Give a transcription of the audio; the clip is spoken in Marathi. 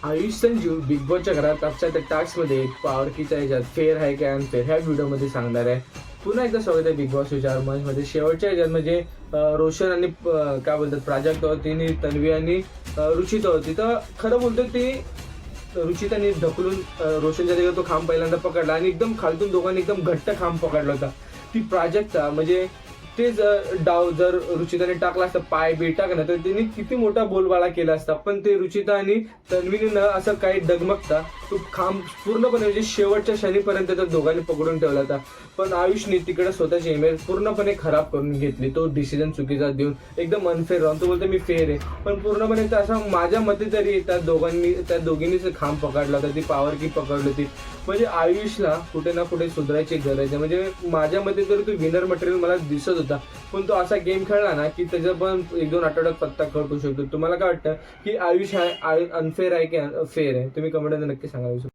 आयुष संजू बिग बॉसच्या घरात आजच्या त्या टास्कमध्ये पॉवर कीच्या ह्याच्यात फेअर आहे की अनफेअर ह्या व्हिडिओमध्ये सांगणार आहे. पुन्हा एकदा स्वागत आहे बिग बॉस विचार मंचमध्ये. शेवटच्या ह्याच्यात म्हणजे रोशन आणि काय बोलतात प्राजक्ता होती, तन्वी आणि रुचिता होती. तर खरं बोलतो ती रुचिताने ढकलून रोशनच्या जागेवर तो खांब पहिल्यांदा पकडला आणि एकदम खालतून दोघांनी एकदम घट्ट खांब पकडला होता. ती प्राजक्ता म्हणजे तेच डाव जर रुचिताने टाकला असता पाय बी टाकला तर त्यांनी किती मोठा बोलबाला केला असता. पण ते रुचिता आणि तन्वीने असं काही डगमगता तो खांब पूर्णपणे म्हणजे शेवटच्या क्षणीपर्यंत त्या दोघांनी पकडून ठेवला होता. पण आयुषने तिकडे स्वतःची इमेज पूर्णपणे खराब करून घेतली. तो डिसिजन चुकीचा देऊन एकदम अनफेअर राहून तो बोलतो मी फेअर आहे, पण पूर्णपणे असं माझ्या मते तरी त्या दोघींनीच खांब पकडला होता. ती पॉवर की पकडली होती. म्हणजे आयुषला कुठे ना कुठे सुधारायची गरज आहे. म्हणजे माझ्या मते तरी तो विनर मटेरियल मला दिसत होता, पण तो असा गेम खेळला ना की त्याचा पण 1-2 आठवड्यात पत्ता कट होऊ शकतो. तुम्हाला काय वाटतं की आयुष हा अनफेअर आहे की फेअर आहे? तुम्ही कमेंटमध्ये नक्की सांगा.